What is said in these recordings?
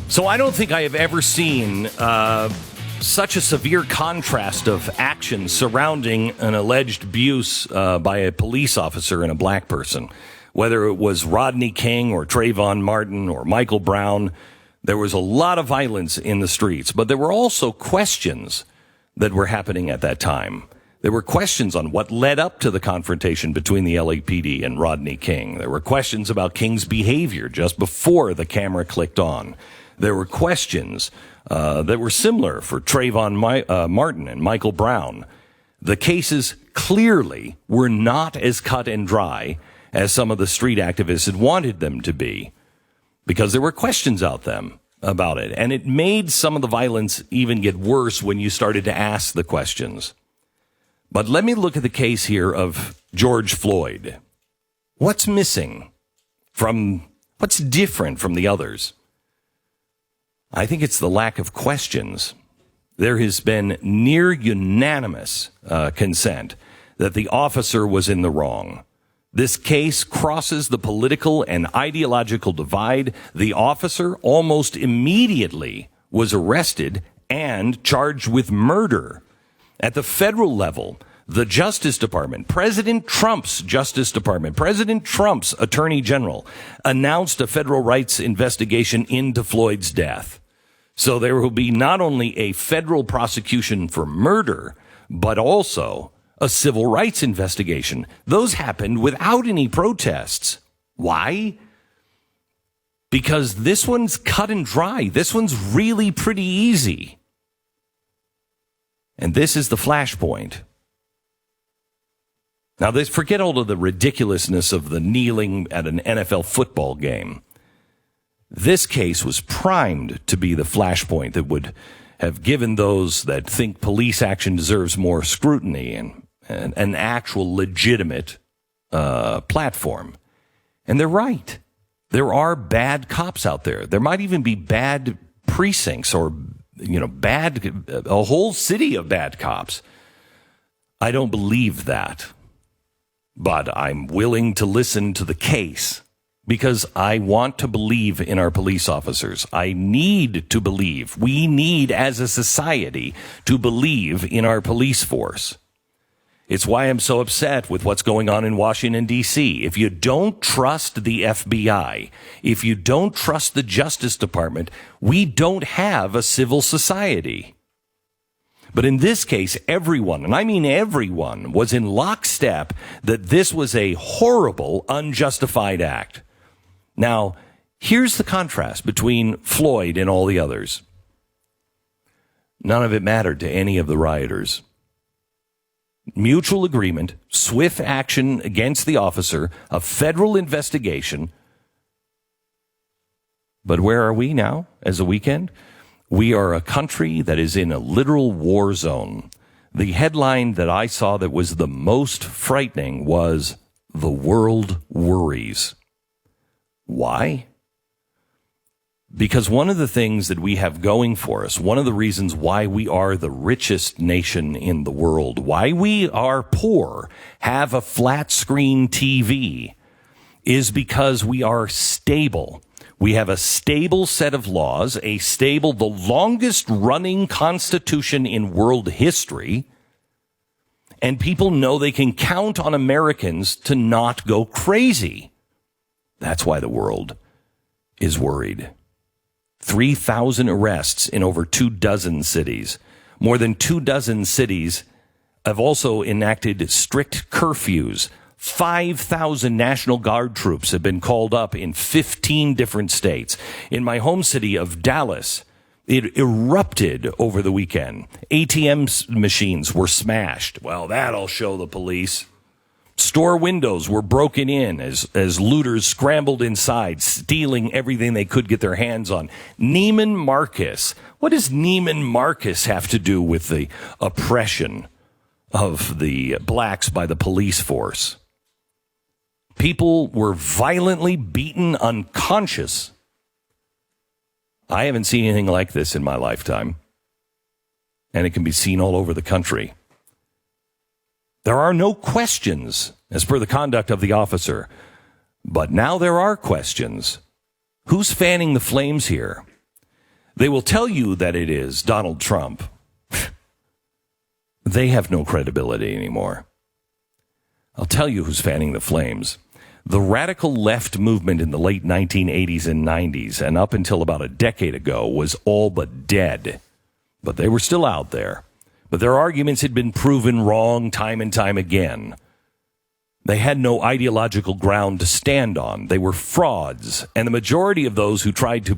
So I don't think I have ever seen such a severe contrast of action surrounding an alleged abuse by a police officer and a black person. Whether it was Rodney King or Trayvon Martin or Michael Brown, there was a lot of violence in the streets. But there were also questions that were happening at that time. There were questions on what led up to the confrontation between the LAPD and Rodney King. There were questions about King's behavior just before the camera clicked on. There were questions that were similar for Trayvon Martin and Michael Brown. The cases clearly were not as cut and dry as some of the street activists had wanted them to be, because there were questions out them about it. And it made some of the violence even get worse when you started to ask the questions. But let me look at the case here of George Floyd. What's missing what's different from the others? I think it's the lack of questions. There has been near unanimous consent that the officer was in the wrong. This case crosses the political and ideological divide. The officer almost immediately was arrested and charged with murder. At the federal level, the Justice Department, President Trump's Justice Department, President Trump's Attorney General announced a federal rights investigation into Floyd's death. So there will be not only a federal prosecution for murder, but also a civil rights investigation. Those happened without any protests. Why? Because this one's cut and dry. This one's really pretty easy. And this is the flashpoint. Now, forget all of the ridiculousness of the kneeling at an NFL football game. This case was primed to be the flashpoint that would have given those that think police action deserves more scrutiny and an actual legitimate platform. And they're right. There are bad cops out there. There might even be bad precincts or, a whole city of bad cops. I don't believe that. But I'm willing to listen to the case because I want to believe in our police officers. I need to believe. We need, as a society, to believe in our police force. It's why I'm so upset with what's going on in Washington, D.C. If you don't trust the FBI, if you don't trust the Justice Department, we don't have a civil society. But in this case, everyone, and I mean everyone, was in lockstep that this was a horrible, unjustified act. Now, here's the contrast between Floyd and all the others. None of it mattered to any of the rioters. Mutual agreement, swift action against the officer, a federal investigation. But where are we now as a weekend? We are a country that is in a literal war zone. The headline that I saw that was the most frightening was, "The world worries." Why? Because one of the things that we have going for us, one of the reasons why we are the richest nation in the world, why we are poor, have a flat screen TV, is because we are stable. We have a stable set of laws, the longest running constitution in world history, and people know they can count on Americans to not go crazy. That's why the world is worried. 3,000 arrests in over 24 cities. More than 24 cities have also enacted strict curfews. 5,000 National Guard troops have been called up in 15 different states. In my home city of Dallas, it erupted over the weekend. ATM machines were smashed. Well, that'll show the police. Store windows were broken in as looters scrambled inside, stealing everything they could get their hands on. Neiman Marcus. What does Neiman Marcus have to do with the oppression of the blacks by the police force? People were violently beaten unconscious. I haven't seen anything like this in my lifetime. And it can be seen all over the country. There are no questions as per the conduct of the officer. But now there are questions. Who's fanning the flames here? They will tell you that it is Donald Trump. They have no credibility anymore. I'll tell you who's fanning the flames. The radical left movement in the late 1980s and 90s, and up until about a decade ago, was all but dead. But they were still out there. But their arguments had been proven wrong time and time again. They had no ideological ground to stand on. They were frauds, and the majority of those who tried to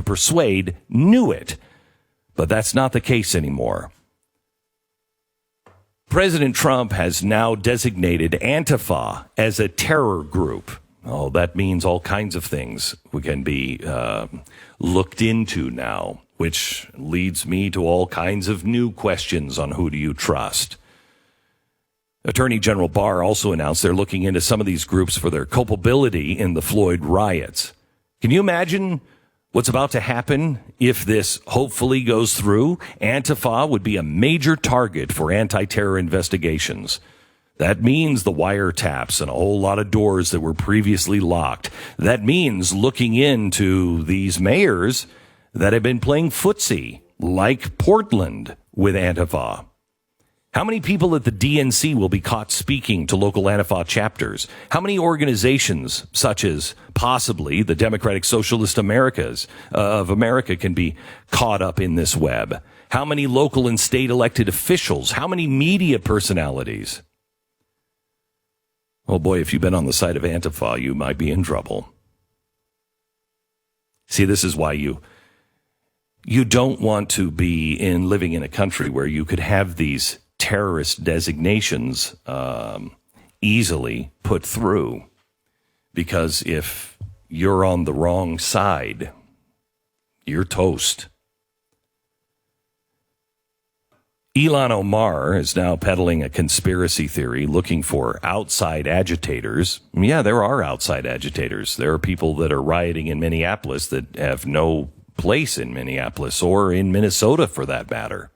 persuade knew it. But that's not the case anymore. President Trump has now designated Antifa as a terror group. Oh, that means all kinds of things we can be looked into now, which leads me to all kinds of new questions on who do you trust. Attorney General Barr also announced they're looking into some of these groups for their culpability in the Floyd riots. Can you imagine what's about to happen if this hopefully goes through? Antifa would be a major target for anti-terror investigations. That means the wiretaps and a whole lot of doors that were previously locked. That means looking into these mayors that have been playing footsie, like Portland, with Antifa. How many people at the DNC will be caught speaking to local Antifa chapters? How many organizations, such as possibly the Democratic Socialist of America, can be caught up in this web? How many local and state elected officials? How many media personalities? Oh boy, if you've been on the side of Antifa, you might be in trouble. See, this is why you don't want to be living in a country where you could have these terrorist designations easily put through, because if you're on the wrong side, you're toast. Ilhan Omar is now peddling a conspiracy theory looking for outside agitators. Yeah, there are outside agitators. There are people that are rioting in Minneapolis that have no place in Minneapolis or in Minnesota for that matter.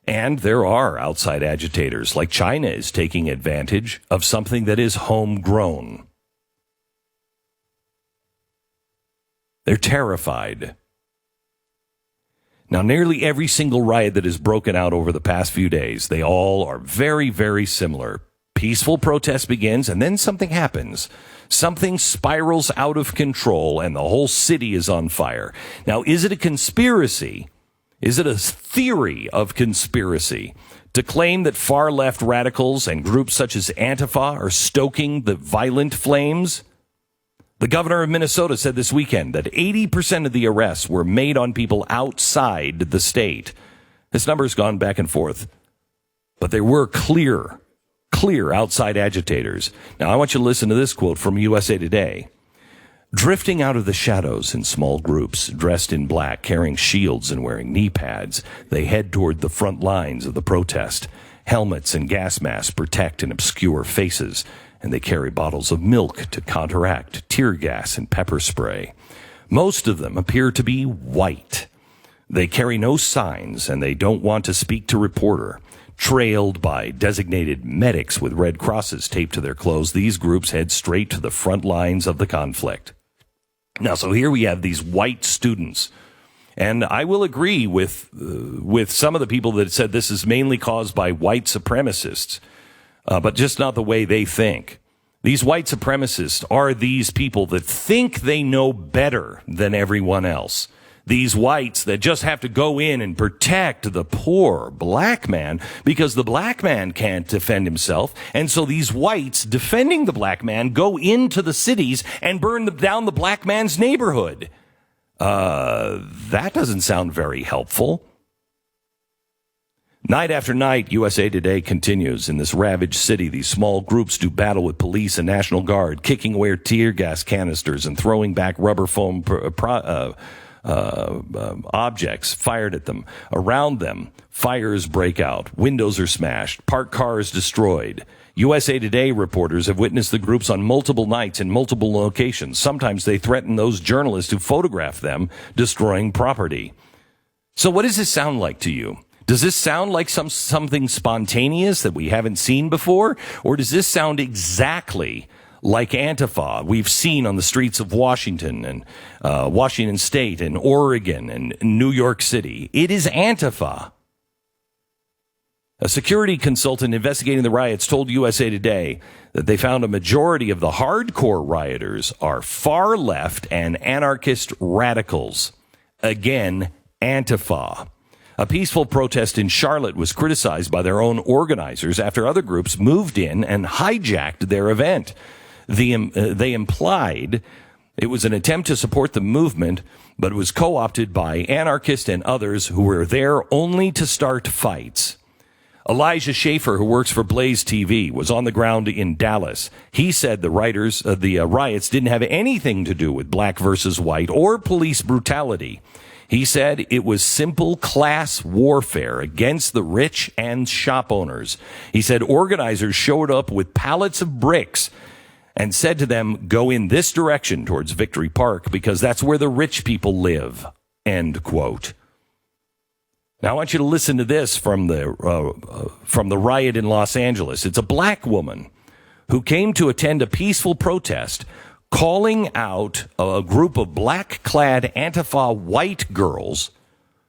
And there are outside agitators, like China is taking advantage of something that is homegrown. They're terrified. Now, nearly every single riot that has broken out over the past few days, they all are very, very similar. Peaceful protest begins, and then something happens. Something spirals out of control, and the whole city is on fire. Now, is it a conspiracy? Is it a theory of conspiracy to claim that far-left radicals and groups such as Antifa are stoking the violent flames? The governor of Minnesota said this weekend that 80% of the arrests were made on people outside the state. This number's gone back and forth. But there were clear outside agitators. Now, I want you to listen to this quote from USA Today. Drifting out of the shadows in small groups, dressed in black, carrying shields and wearing knee pads, they head toward the front lines of the protest. Helmets and gas masks protect and obscure faces, and they carry bottles of milk to counteract tear gas and pepper spray. Most of them appear to be white. They carry no signs, and they don't want to speak to reporter. Trailed by designated medics with red crosses taped to their clothes, these groups head straight to the front lines of the conflict. Now, so here we have these white students, and I will agree with some of the people that said this is mainly caused by white supremacists, but just not the way they think. These white supremacists are these people that think they know better than everyone else. These whites that just have to go in and protect the poor black man because the black man can't defend himself. And so these whites defending the black man go into the cities and burn down the black man's neighborhood. That doesn't sound very helpful. Night after night, USA Today continues. In this ravaged city, these small groups do battle with police and National Guard, kicking away tear gas canisters and throwing back rubber foam objects fired at them. Around them, fires break out. Windows are smashed. Parked cars destroyed. USA Today reporters have witnessed the groups on multiple nights in multiple locations. Sometimes they threaten those journalists who photograph them, destroying property. So what does this sound like to you? Does this sound like something spontaneous that we haven't seen before? Or does this sound exactly like Antifa we've seen on the streets of Washington and Washington State and Oregon and New York City. It is Antifa. A security consultant investigating the riots told USA Today that they found a majority of the hardcore rioters are far left and anarchist radicals. Again, Antifa. A peaceful protest in Charlotte was criticized by their own organizers after other groups moved in and hijacked their event. They implied it was an attempt to support the movement, but it was co-opted by anarchists and others who were there only to start fights. Elijah Schaefer, who works for Blaze TV, was on the ground in Dallas. He said the riots didn't have anything to do with black versus white or police brutality. He said it was simple class warfare against the rich and shop owners. He said organizers showed up with pallets of bricks and said to them, go in this direction towards Victory Park because that's where the rich people live. End quote. Now, I want you to listen to this from the riot in Los Angeles. It's a black woman who came to attend a peaceful protest calling out a group of black-clad Antifa white girls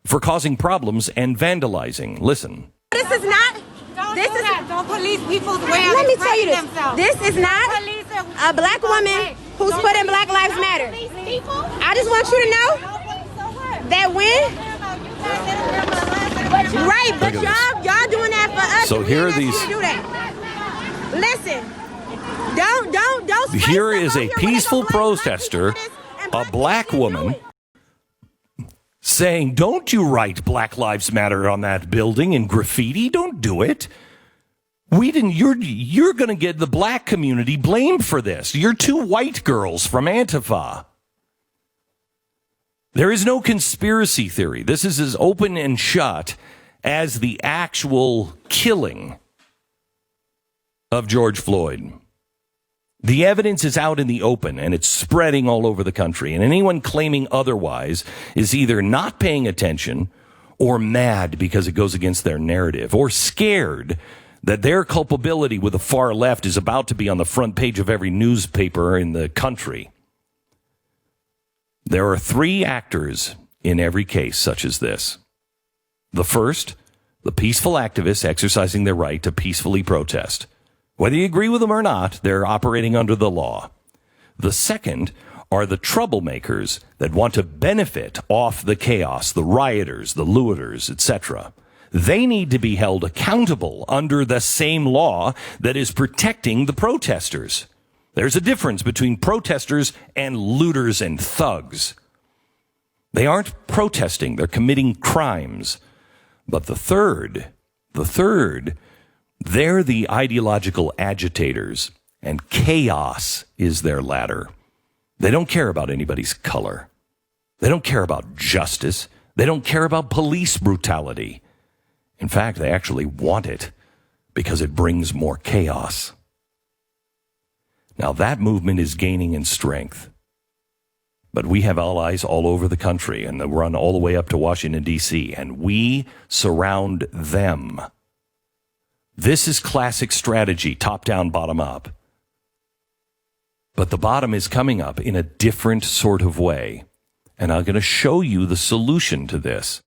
for causing problems and vandalizing. Listen. This is not. Don't police people's way of Let me tell you this. themselves. This is not a black woman who's putting Black Lives Matter. I just want you to know that when. Right, but y'all doing that for us. So here are these. Do that. Listen, don't. Here is a peaceful protester, a black woman, saying, "Don't you write Black Lives Matter on that building in graffiti? Don't do it. We didn't. You're going to get the black community blamed for this. You're two white girls from Antifa." There is no conspiracy theory. This is as open and shut as the actual killing of George Floyd. The evidence is out in the open, and it's spreading all over the country. And anyone claiming otherwise is either not paying attention or mad because it goes against their narrative, or scared that their culpability with the far left is about to be on the front page of every newspaper in the country. There are three actors in every case such as this. The first, the peaceful activists exercising their right to peacefully protest. Whether you agree with them or not, they're operating under the law. The second are the troublemakers that want to benefit off the chaos, the rioters, the looters, etc. They need to be held accountable under the same law that is protecting the protesters. There's a difference between protesters and looters and thugs. They aren't protesting, they're committing crimes. But the third, they're the ideological agitators, and chaos is their ladder. They don't care about anybody's color. They don't care about justice. They don't care about police brutality. In fact, they actually want it because it brings more chaos. Now, that movement is gaining in strength. But we have allies all over the country, and they run all the way up to Washington, D.C., and we surround them. This is classic strategy, top down, bottom up. But the bottom is coming up in a different sort of way. And I'm going to show you the solution to this.